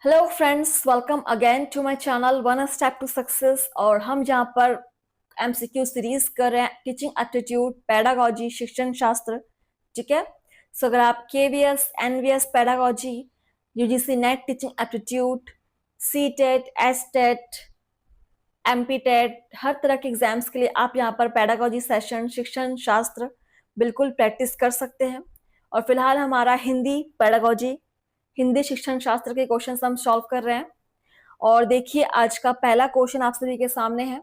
Hello friends, welcome again to my channel one step to success. और हम जहाँ पर एमसीक्यू सीरीज कर रहे हैं टीचिंग एप्टीट्यूड, पेडागोजी, शिक्षण शास्त्र। ठीक है। सो अगर आप KVS, NVS, pedagogy, UGC NET teaching aptitude, CTET, STET, MP TET, हर तरह के एग्जाम्स के लिए आप यहाँ पर पेडागोजी सेशन, शिक्षण शास्त्र बिल्कुल प्रैक्टिस कर सकते हैं। और फिलहाल हमारा हिंदी पेडागोजी, हिंदी शिक्षण शास्त्र के क्वेश्चन हम सॉल्व कर रहे हैं। और देखिए, आज का पहला क्वेश्चन आप सभी के सामने है।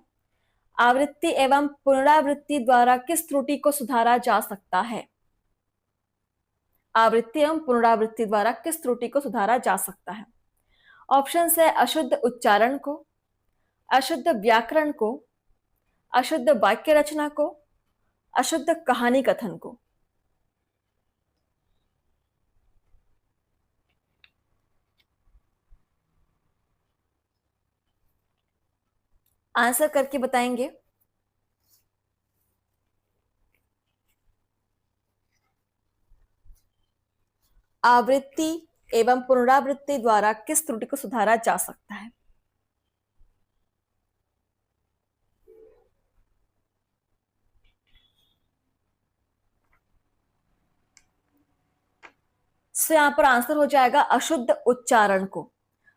आवृत्ति एवं पुनरावृत्ति द्वारा किस त्रुटि को सुधारा जा सकता है? आवृत्ति एवं पुनरावृत्ति द्वारा किस त्रुटि को सुधारा जा सकता है? ऑप्शन है अशुद्ध उच्चारण को, अशुद्ध व्याकरण को, अशुद्ध वाक्य रचना को, अशुद्ध कहानी कथन को। आंसर करके बताएंगे। आवृत्ति एवं पुनरावृत्ति द्वारा किस त्रुटि को सुधारा जा सकता है? सो यहां पर आंसर हो जाएगा अशुद्ध उच्चारण को।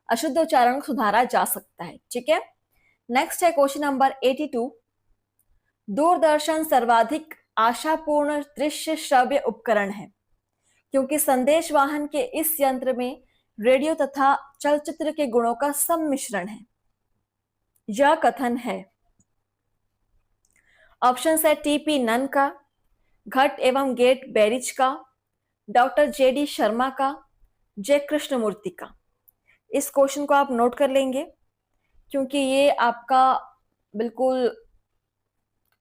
अशुद्ध उच्चारण को सुधारा जा सकता है। ठीक है। नेक्स्ट है क्वेश्चन नंबर 82। दूरदर्शन सर्वाधिक आशापूर्ण दृश्य श्रव्य उपकरण है क्योंकि संदेश वाहन के इस यंत्र में रेडियो तथा चलचित्र के गुणों का सम्मिश्रण है। यह कथन है। ऑप्शन है टीपी नन का, घट एवं गेट बैरिज का, डॉक्टर जेडी शर्मा का, जय कृष्णमूर्ति का। इस क्वेश्चन को आप नोट कर लेंगे क्योंकि ये आपका बिल्कुल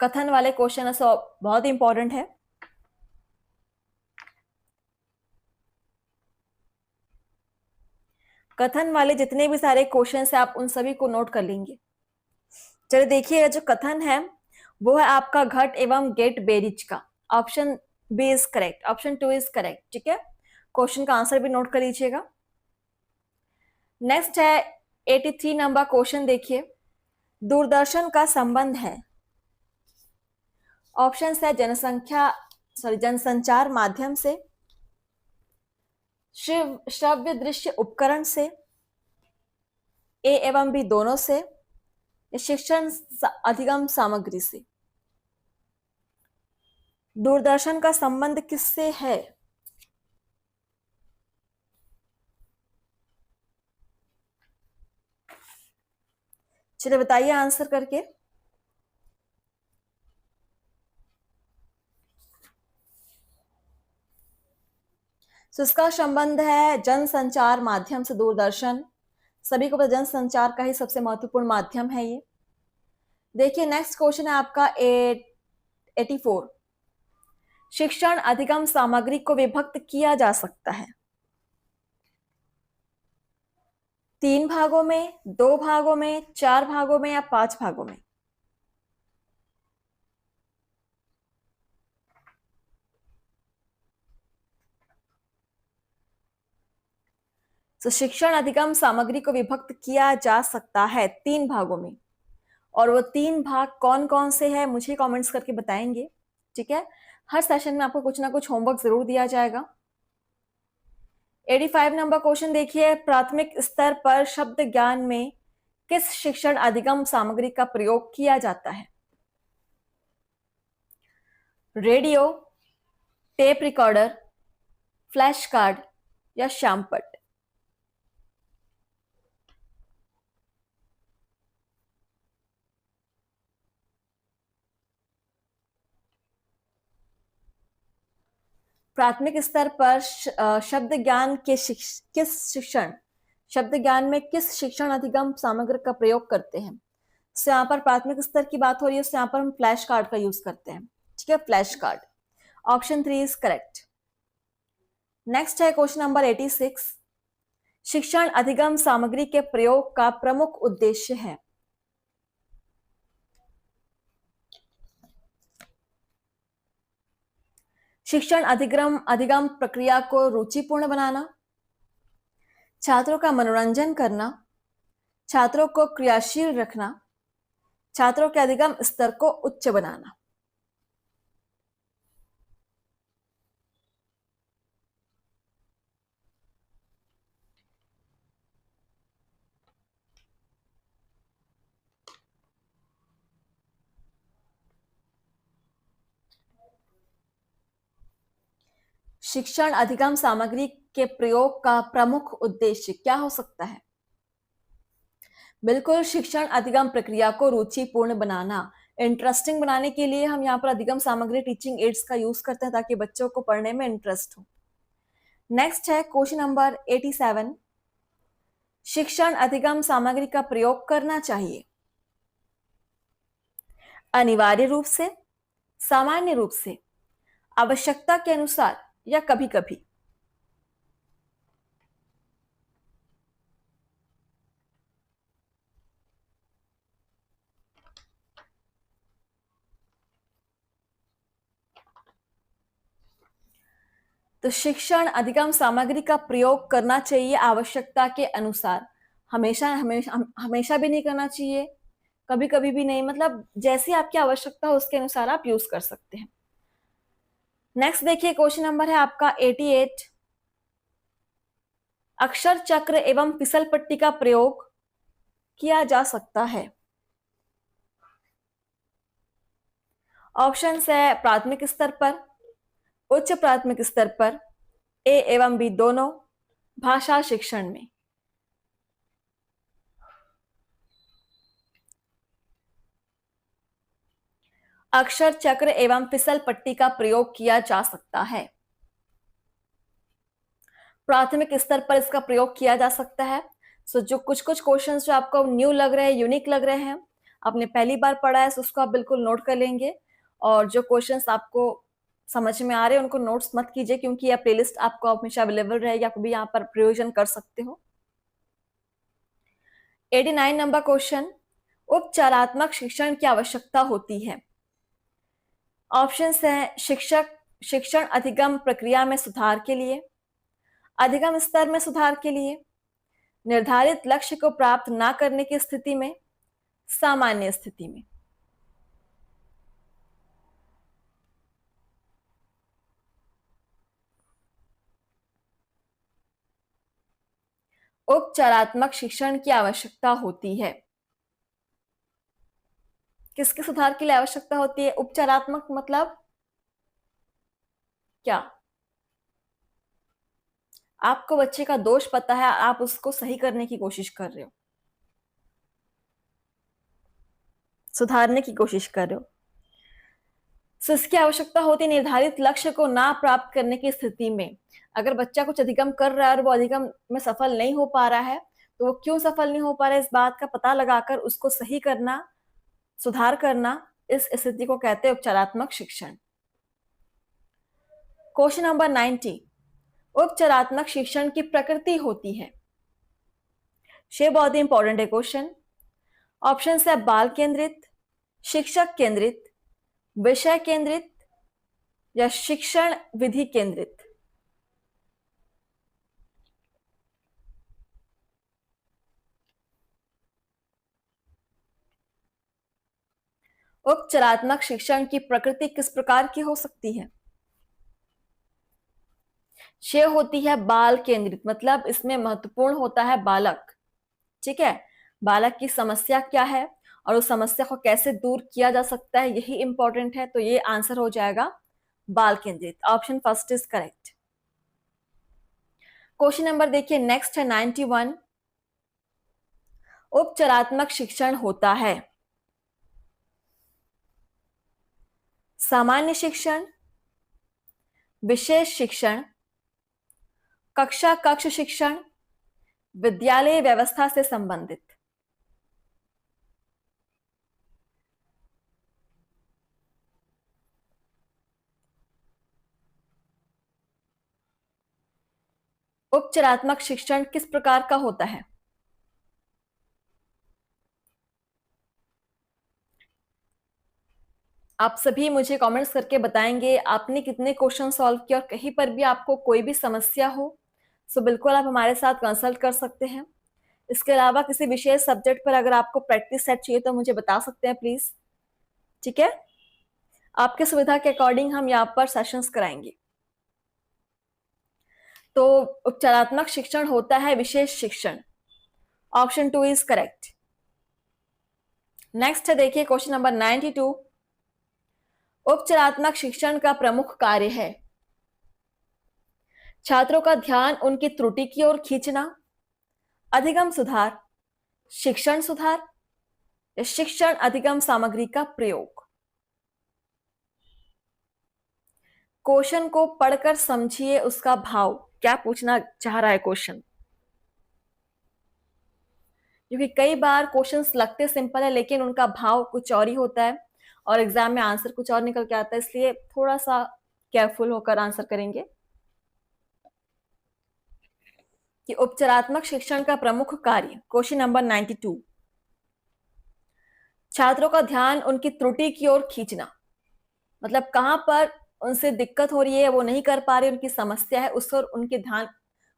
कथन वाले क्वेश्चन है, सो बहुत इंपॉर्टेंट है। कथन वाले जितने भी सारे क्वेश्चन है आप उन सभी को नोट कर लेंगे। चलिए देखिए, जो कथन है वो है आपका घट एवं गेट बेरिज का। Option B is correct, option 2 is correct. ठीक है। क्वेश्चन का आंसर भी नोट कर लीजिएगा। नेक्स्ट है 83 नंबर क्वेश्चन। देखिए, दूरदर्शन का संबंध है। ऑप्शन है जनसंचार माध्यम से, श्रव्य दृश्य उपकरण से, ए एवं बी दोनों से, शिक्षण अधिगम सामग्री से। दूरदर्शन का संबंध किससे है? चलिए बताइए आंसर करके। तो इसका संबंध है जनसंचार माध्यम से। दूरदर्शन सभी को पता, जनसंचार का ही सबसे महत्वपूर्ण माध्यम है ये। देखिए नेक्स्ट क्वेश्चन है आपका 84। शिक्षण अधिगम सामग्री को विभक्त किया जा सकता है 3 भागों में, 2 भागों में, 4 भागों में या 5 भागों में। तो शिक्षण अधिगम सामग्री को विभक्त किया जा सकता है 3 भागों में। और वो 3 भाग कौन कौन से हैं मुझे कमेंट्स करके बताएंगे। ठीक है। हर सेशन में आपको कुछ ना कुछ होमवर्क जरूर दिया जाएगा। 85 नंबर क्वेश्चन देखिए, प्राथमिक स्तर पर शब्द ज्ञान में किस शिक्षण अधिगम सामग्री का प्रयोग किया जाता है? Radio, tape recorder, flash card या श्यामपट। प्राथमिक स्तर पर शब्द ज्ञान के किस शिक्षण शब्द ज्ञान में किस शिक्षण अधिगम सामग्री का प्रयोग करते हैं? तो यहाँ पर प्राथमिक स्तर की बात हो रही है, तो यहाँ पर हम फ्लैश कार्ड का यूज करते हैं। ठीक है, flash card. Option 3 is correct. Next है क्वेश्चन नंबर 86। शिक्षण अधिगम सामग्री के प्रयोग का प्रमुख उद्देश्य है। शिक्षण अधिगम प्रक्रिया को रुचिपूर्ण बनाना, छात्रों का मनोरंजन करना, छात्रों को क्रियाशील रखना, छात्रों के अधिगम स्तर को उच्च बनाना। शिक्षण अधिगम सामग्री के प्रयोग का प्रमुख उद्देश्य क्या हो सकता है? बिल्कुल, शिक्षण अधिगम प्रक्रिया को रुचिपूर्ण बनाना, इंटरेस्टिंग बनाने के लिए हम यहाँ पर अधिगम सामग्री टीचिंग एड्स का यूज करते हैं ताकि बच्चों को पढ़ने में इंटरेस्ट हो। नेक्स्ट है क्वेश्चन नंबर 87। शिक्षण अधिगम सामग्री का प्रयोग करना चाहिए अनिवार्य रूप से, सामान्य रूप से, आवश्यकता के अनुसार या कभी कभी। तो शिक्षण अधिगम सामग्री का प्रयोग करना चाहिए आवश्यकता के अनुसार। हमेशा हमेशा हमेशा भी नहीं करना चाहिए, कभी कभी भी नहीं, मतलब जैसी आपकी आवश्यकता हो उसके अनुसार आप यूज कर सकते हैं। नेक्स्ट देखिए, क्वेश्चन नंबर है आपका 88। अक्षर चक्र एवं फिसल पट्टी का प्रयोग किया जा सकता है। ऑप्शन है प्राथमिक स्तर पर, उच्च प्राथमिक स्तर पर, ए एवं बी दोनों, भाषा शिक्षण में। अक्षर चक्र एवं फिसल पट्टी का प्रयोग किया जा सकता है। प्राथमिक स्तर पर इसका प्रयोग किया जा सकता है। सो जो कुछ कुछ क्वेश्चंस जो आपको न्यू लग रहे हैं, यूनिक लग रहे हैं, आपने पहली बार पढ़ा है, तो उसको आप बिल्कुल नोट कर लेंगे। और जो क्वेश्चंस आपको समझ में आ रहे हैं उनको नोट्स मत कीजिए, क्योंकि यह प्लेलिस्ट आपको हमेशा अवेलेबल रहेगी, आप भी यहाँ पर प्रयोजन कर सकते हो। 89 नंबर क्वेश्चन, उपचारात्मक शिक्षण की आवश्यकता होती है। ऑप्शंस हैं शिक्षण अधिगम प्रक्रिया में सुधार के लिए, अधिगम स्तर में सुधार के लिए, निर्धारित लक्ष्य को प्राप्त ना करने की स्थिति में, सामान्य स्थिति में। उपचारात्मक शिक्षण की आवश्यकता होती है। किसके सुधार के लिए आवश्यकता होती है? उपचारात्मक मतलब क्या? आपको बच्चे का दोष पता है, आप उसको सही करने की कोशिश कर रहे हो, सुधारने की कोशिश कर रहे हो। इसकी आवश्यकता होती है निर्धारित लक्ष्य को ना प्राप्त करने की स्थिति में। अगर बच्चा कुछ अधिगम कर रहा है और वो अधिगम में सफल नहीं हो पा रहा है, तो वो क्यों सफल नहीं हो पा रहा है, इस बात का पता लगाकर उसको सही करना, सुधार करना, इस स्थिति को कहते हैं उपचारात्मक शिक्षण। Question number 90। उपचारात्मक शिक्षण की प्रकृति होती है। ये बहुत ही इंपॉर्टेंट है क्वेश्चन। ऑप्शन है बाल केंद्रित, शिक्षक केंद्रित, विषय केंद्रित या शिक्षण विधि केंद्रित। उपचारात्मक शिक्षण की प्रकृति किस प्रकार की हो सकती है? ये होती है बाल केंद्रित, मतलब इसमें महत्वपूर्ण होता है बालक। ठीक है, बालक की समस्या क्या है और उस समस्या को कैसे दूर किया जा सकता है, यही इंपॉर्टेंट है। तो ये आंसर हो जाएगा बाल केंद्रित। Option first is correct. Question number देखिए, नेक्स्ट है 91। उपचारात्मक शिक्षण होता है सामान्य शिक्षण, विशेष शिक्षण, कक्षा कक्ष शिक्षण, विद्यालय व्यवस्था से संबंधित। उपचारात्मक शिक्षण किस प्रकार का होता है? आप सभी मुझे कमेंट्स करके बताएंगे आपने कितने क्वेश्चन सॉल्व किए, और कहीं पर भी आपको कोई भी समस्या हो सो बिल्कुल आप हमारे साथ कंसल्ट कर सकते हैं। इसके अलावा किसी विशेष सब्जेक्ट पर अगर आपको प्रैक्टिस सेट चाहिए तो मुझे बता सकते हैं प्लीज। ठीक है, आपके सुविधा के अकॉर्डिंग हम यहाँ पर सेशंस कराएंगे। तो उपचारात्मक शिक्षण होता है विशेष शिक्षण। Option 2 is correct. नेक्स्ट है, देखिए क्वेश्चन नंबर 92। उपचारात्मक शिक्षण का प्रमुख कार्य है छात्रों का ध्यान उनकी त्रुटि की ओर खींचना, अधिगम सुधार, शिक्षण सुधार या शिक्षण अधिगम सामग्री का प्रयोग। क्वेश्चन को पढ़कर समझिए उसका भाव, क्या पूछना चाह रहा है क्वेश्चन। क्योंकि कई बार क्वेश्चंस लगते सिंपल है लेकिन उनका भाव कुछ और ही होता है और एग्जाम में आंसर कुछ और निकल के आता है, इसलिए थोड़ा सा केयरफुल होकर आंसर करेंगे। कि उपचारात्मक शिक्षण का प्रमुख कार्य, क्वेश्चन नंबर 92, छात्रों का ध्यान उनकी त्रुटि की ओर खींचना, मतलब कहां पर उनसे दिक्कत हो रही है, वो नहीं कर पा रहे, उनकी समस्या है, उस पर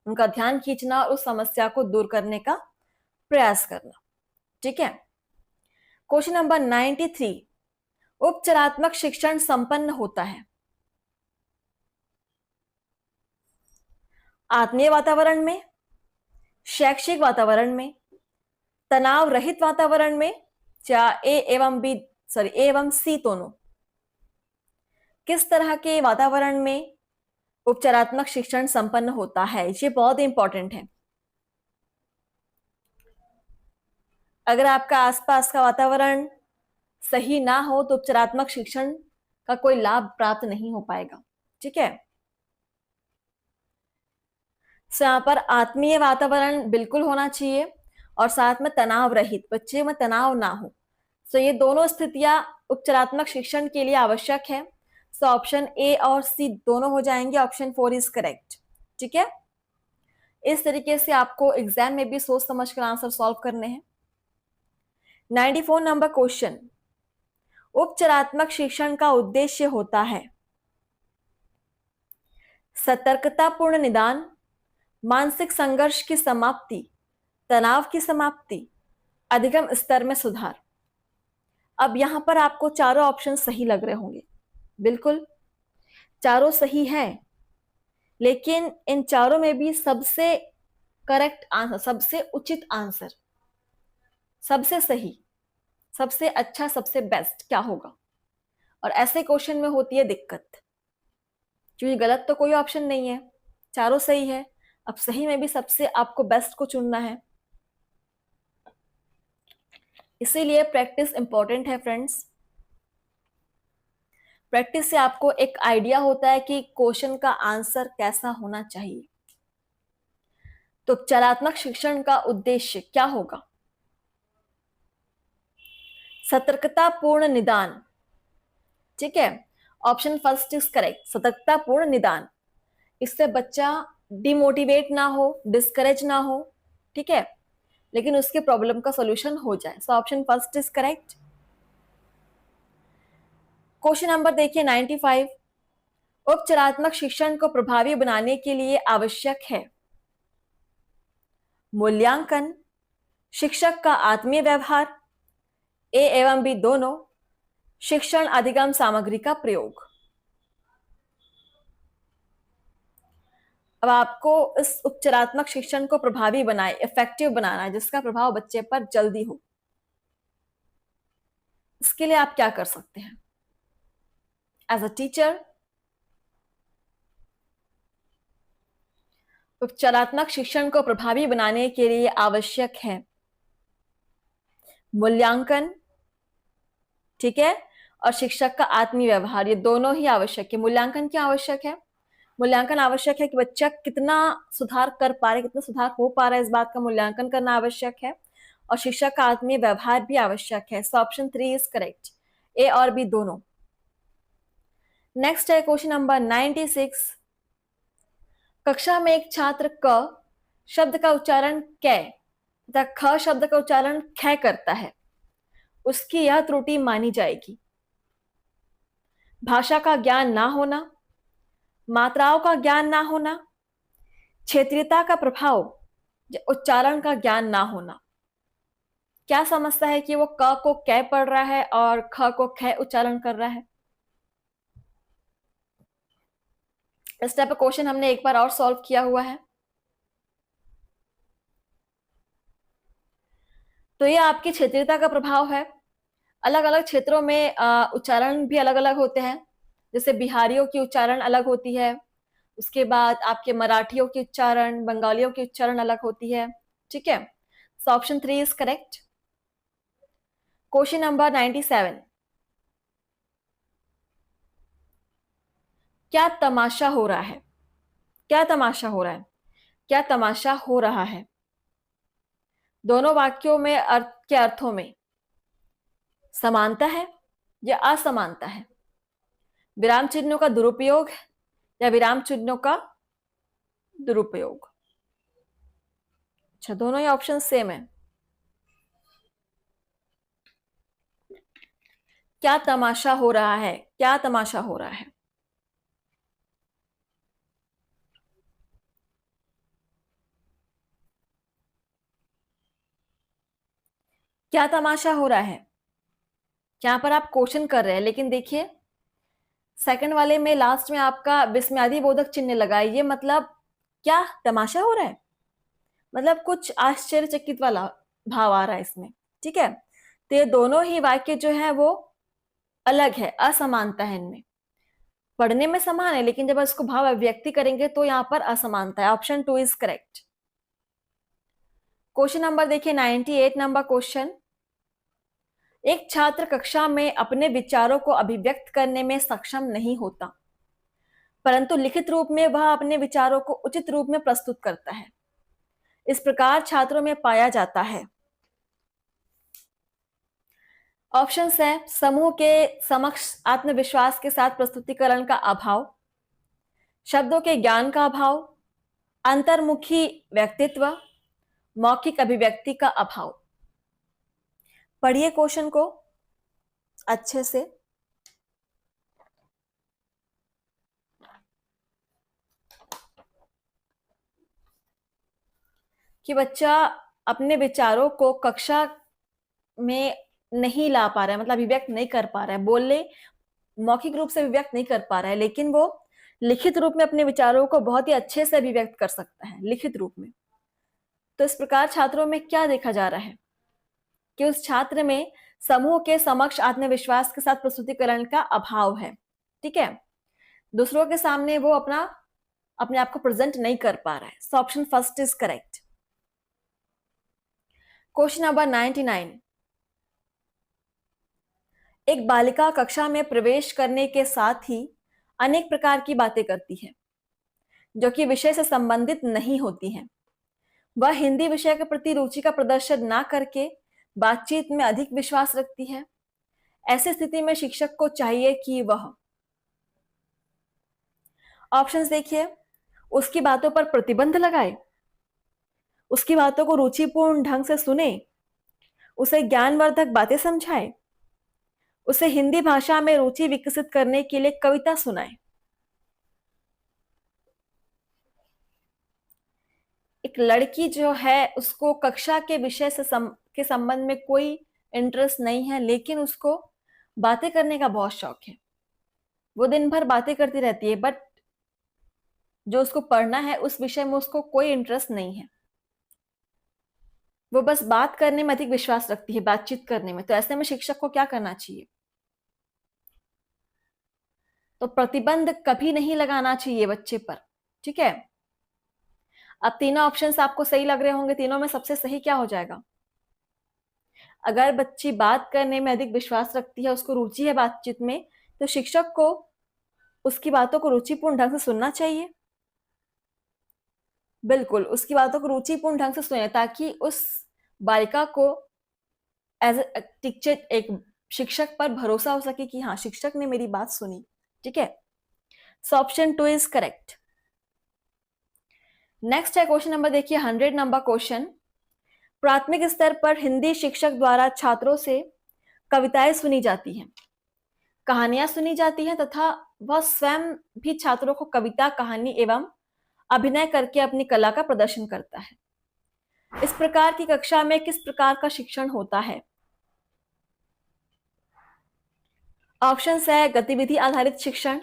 उनका ध्यान खींचना और उस समस्या को दूर करने का प्रयास करना। ठीक है। क्वेश्चन नंबर 93, उपचारात्मक शिक्षण संपन्न होता है आत्मीय वातावरण में, शैक्षिक वातावरण में, तनाव रहित वातावरण में, या ए एवं सी दोनों। किस तरह के वातावरण में उपचारात्मक शिक्षण संपन्न होता है, ये बहुत इंपॉर्टेंट है। अगर आपका आसपास का वातावरण सही ना हो तो उपचारात्मक शिक्षण का कोई लाभ प्राप्त नहीं हो पाएगा। ठीक है। यहां पर आत्मीय वातावरण बिल्कुल होना चाहिए और साथ में तनाव रहित, बच्चे में तनाव ना हो। सो ये दोनों स्थितियां उपचारात्मक शिक्षण के लिए आवश्यक है। सो ऑप्शन ए और सी दोनों हो जाएंगे। Option 4 is correct. ठीक है। इस तरीके से आपको एग्जाम में भी सोच समझ कर आंसर सॉल्व करने हैं। 94 नंबर क्वेश्चन, उपचारात्मक शिक्षण का उद्देश्य होता है सतर्कतापूर्ण निदान, मानसिक संघर्ष की समाप्ति, तनाव की समाप्ति, अधिगम स्तर में सुधार। अब यहां पर आपको चारों ऑप्शन सही लग रहे होंगे। बिल्कुल चारों सही हैं, लेकिन इन चारों में भी सबसे करेक्ट आंसर, सबसे उचित आंसर, सबसे सही, सबसे अच्छा, सबसे बेस्ट क्या होगा? और ऐसे क्वेश्चन में होती है दिक्कत, क्योंकि गलत तो कोई ऑप्शन नहीं है, चारों सही है। अब सही में भी सबसे आपको बेस्ट को चुनना है, इसीलिए प्रैक्टिस इंपॉर्टेंट है फ्रेंड्स। प्रैक्टिस से आपको एक आइडिया होता है कि क्वेश्चन का आंसर कैसा होना चाहिए। तो उपचारात्मक शिक्षण का उद्देश्य क्या होगा? सतर्कतापूर्ण निदान। ठीक है, ऑप्शन फर्स्ट इज करेक्ट, सतर्कतापूर्ण निदान। इससे बच्चा डिमोटिवेट ना हो, डिस्करेज ना हो, ठीक है, लेकिन उसके प्रॉब्लम का सॉल्यूशन हो जाए। So option first is correct. Question number देखिए 95, उपचारात्मक शिक्षण को प्रभावी बनाने के लिए आवश्यक है मूल्यांकन, शिक्षक का आत्मीय व्यवहार, ए एवं बी दोनों, शिक्षण अधिगम सामग्री का प्रयोग। अब आपको इस उपचारात्मक शिक्षण को प्रभावी बनाए, इफेक्टिव बनाना है, जिसका प्रभाव बच्चे पर जल्दी हो। इसके लिए आप क्या कर सकते हैं एज अ टीचर? उपचारात्मक शिक्षण को प्रभावी बनाने के लिए आवश्यक है मूल्यांकन, ठीक है, और शिक्षक का आत्मीय व्यवहार, ये दोनों ही आवश्यक है। मूल्यांकन क्या आवश्यक है? मूल्यांकन आवश्यक है कि बच्चा कितना सुधार कर पा रहा है, कितना सुधार हो पा रहा है, इस बात का मूल्यांकन करना आवश्यक है। और शिक्षक का आत्मीय व्यवहार भी आवश्यक है। सो ऑप्शन 3 इज करेक्ट, ए और बी दोनों। नेक्स्ट है क्वेश्चन नंबर 96, कक्षा में एक छात्र क शब्द का उच्चारण कै तथा ख शब्द का उच्चारण ख करता है, उसकी यह त्रुटि मानी जाएगी भाषा का ज्ञान ना होना, मात्राओं का ज्ञान ना होना, क्षेत्रीयता का प्रभाव, उच्चारण का ज्ञान ना होना। क्या समझता है कि वो क को कै पढ़ रहा है और ख को ख उच्चारण कर रहा है? इस टाइप का क्वेश्चन हमने एक बार और सॉल्व किया हुआ है। तो ये आपकी क्षेत्रीयता का प्रभाव है। अलग अलग क्षेत्रों में उच्चारण भी अलग अलग होते हैं। जैसे बिहारियों की उच्चारण अलग होती है, उसके बाद आपके मराठियों की उच्चारण, बंगालियों की उच्चारण अलग होती है। ठीक है, so option 3 is correct. Question number 97, क्या तमाशा हो रहा है? क्या तमाशा हो रहा है? क्या तमाशा हो रहा है? दोनों वाक्यों में अर्थ के अर्थों में समानता है या असमानता है? विराम चिन्हों का दुरुपयोग या विराम चिन्हों का दुरुपयोग? अच्छा, दोनों ही ऑप्शन सेम है। क्या तमाशा हो रहा है? क्या तमाशा हो रहा है? क्या तमाशा हो रहा है? यहां पर आप क्वेश्चन कर रहे हैं, लेकिन देखिए सेकंड वाले में लास्ट में आपका विस्मयादि बोधक चिन्ह लगा है। ये मतलब क्या तमाशा हो रहा है, मतलब कुछ आश्चर्यचकित वाला भाव आ रहा है इसमें। ठीक है, तो ये दोनों ही वाक्य जो है वो अलग है, असमानता है इनमें। पढ़ने में समान है, लेकिन जब इसको भाव अभिव्यक्ति करेंगे तो यहां पर असमानता है। Option 2 is correct. Question number देखिए 98 नंबर क्वेश्चन। एक छात्र कक्षा में अपने विचारों को अभिव्यक्त करने में सक्षम नहीं होता, परंतु लिखित रूप में वह अपने विचारों को उचित रूप में प्रस्तुत करता है। इस प्रकार छात्रों में पाया जाता है। ऑप्शंस है समूह के समक्ष आत्मविश्वास के साथ प्रस्तुतिकरण का अभाव, शब्दों के ज्ञान का अभाव, अंतर्मुखी व्यक्तित्व, मौखिक अभिव्यक्ति का अभाव। पढ़िए क्वेश्चन को अच्छे से। कि बच्चा अपने विचारों को कक्षा में नहीं ला पा रहा है, मतलब अभिव्यक्त नहीं कर पा रहा है, बोलने मौखिक रूप से अभिव्यक्त नहीं कर पा रहा है, लेकिन वो लिखित रूप में अपने विचारों को बहुत ही अच्छे से अभिव्यक्त कर सकता है लिखित रूप में। तो इस प्रकार छात्रों में क्या देखा जा रहा है कि उस छात्र में समूह के समक्ष आत्मविश्वास के साथ प्रस्तुतिकरण का अभाव है। ठीक है, दूसरों के सामने वो अपने आप को प्रेजेंट नहीं कर पा रहा है। So option first is correct. Question number 99, एक बालिका कक्षा में प्रवेश करने के साथ ही अनेक प्रकार की बातें करती है जो कि विषय से संबंधित नहीं होती हैं। वह हिंदी विषय के प्रति रुचि का प्रदर्शन ना करके बातचीत में अधिक विश्वास रखती है। ऐसी स्थिति में शिक्षक को चाहिए कि वह, ऑप्शंस देखिए, उसकी बातों पर प्रतिबंध लगाए, उसकी बातों को रुचिपूर्ण ढंग से सुने, उसे ज्ञानवर्धक बातें समझाए, उसे हिंदी भाषा में रुचि विकसित करने के लिए कविता सुनाए। एक लड़की जो है उसको कक्षा के विषय से के संबंध में कोई इंटरेस्ट नहीं है, लेकिन उसको बातें करने का बहुत शौक है। वो दिन भर बातें करती रहती है, बट जो उसको पढ़ना है उस विषय में उसको कोई इंटरेस्ट नहीं है। वो बस बात करने में अधिक विश्वास रखती है, बातचीत करने में। तो ऐसे में शिक्षक को क्या करना चाहिए? तो प्रतिबंध कभी नहीं लगाना चाहिए बच्चे पर। ठीक है, अब तीनों ऑप्शंस आपको सही लग रहे होंगे। तीनों में सबसे सही क्या हो जाएगा? अगर बच्ची बात करने में अधिक विश्वास रखती है, उसको रुचि है बातचीत में, तो शिक्षक को उसकी बातों को रुचिपूर्ण ढंग से सुनना चाहिए। बिल्कुल, उसकी बातों को रुचिपूर्ण ढंग से सुने, ताकि उस बालिका को एज ए टीचर, एक शिक्षक पर भरोसा हो सके कि हाँ, शिक्षक ने मेरी बात सुनी। ठीक है, so option 2 is correct. Next है क्वेश्चन नंबर देखिए 100 नंबर क्वेश्चन। प्राथमिक स्तर पर हिंदी शिक्षक द्वारा छात्रों से कविताएं सुनी जाती हैं, कहानियां सुनी जाती हैं, तथा वह स्वयं भी छात्रों को कविता, कहानी एवं अभिनय करके अपनी कला का प्रदर्शन करता है। इस प्रकार की कक्षा में किस प्रकार का शिक्षण होता है? ऑप्शंस है गतिविधि आधारित शिक्षण,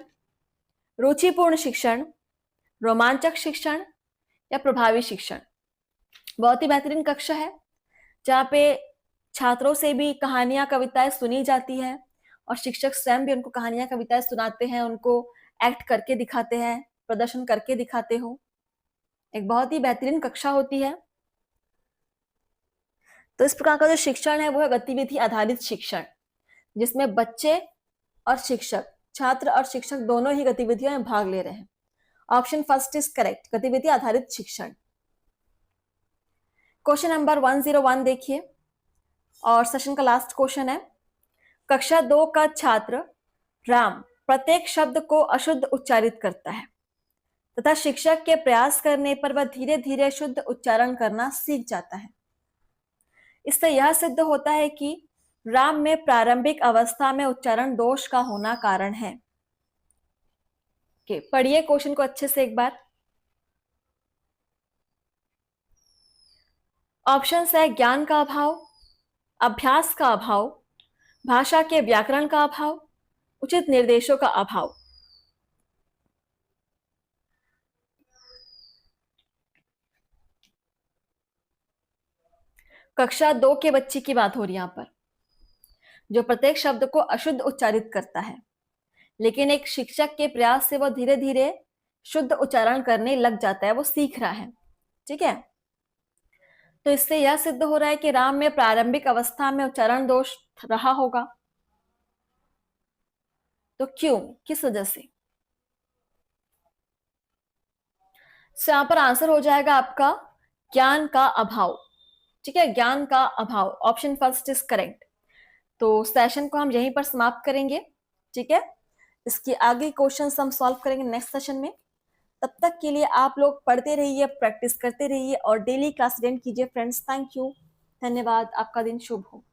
रुचिपूर्ण शिक्षण, रोमांचक शिक्षण या प्रभावी शिक्षण। बहुत ही बेहतरीन कक्षा है जहाँ पे छात्रों से भी कहानियां कविताएं सुनी जाती है और शिक्षक स्वयं भी उनको कहानियां कविताएं सुनाते हैं, उनको एक्ट करके दिखाते हैं, प्रदर्शन करके दिखाते हो। एक बहुत ही बेहतरीन कक्षा होती है। तो इस प्रकार का जो शिक्षण है वो है गतिविधि आधारित शिक्षण, जिसमें बच्चे और शिक्षक, छात्र और शिक्षक दोनों ही गतिविधियों में भाग ले रहे हैं। ऑप्शन फर्स्ट इज करेक्ट, गतिविधि आधारित शिक्षण। क्वेश्चन नंबर 101 देखिए और सेशन का लास्ट क्वेश्चन है। कक्षा 2 का छात्र राम प्रत्येक शब्द को अशुद्ध उच्चारित करता है तथा शिक्षक के प्रयास करने पर वह धीरे धीरे शुद्ध उच्चारण करना सीख जाता है। इससे यह सिद्ध होता है कि राम में प्रारंभिक अवस्था में उच्चारण दोष का होना कारण है। पढ़िए क्वेश्चन को अच्छे से एक बार। ऑप्शंस है ज्ञान का अभाव, अभ्यास का अभाव, भाषा के व्याकरण का अभाव, उचित निर्देशों का अभाव। कक्षा 2 के बच्चे की बात हो रही है यहां पर, जो प्रत्येक शब्द को अशुद्ध उच्चारित करता है, लेकिन एक शिक्षक के प्रयास से वो धीरे धीरे शुद्ध उच्चारण करने लग जाता है, वो सीख रहा है। ठीक है, तो इससे यह सिद्ध हो रहा है कि राम में प्रारंभिक अवस्था में उच्चारण दोष रहा होगा। तो क्यों, किस वजह से? यहां पर आंसर हो जाएगा आपका ज्ञान का अभाव। ठीक है, ज्ञान का अभाव, ऑप्शन फर्स्ट इज करेक्ट। तो सेशन को हम यहीं पर समाप्त करेंगे। ठीक है, इसकी आगे क्वेश्चन हम सॉल्व करेंगे नेक्स्ट सेशन में। तब तक के लिए आप लोग पढ़ते रहिए, प्रैक्टिस करते रहिए और डेली क्लास अटेंड कीजिए फ्रेंड्स। थैंक यू, धन्यवाद, आपका दिन शुभ हो।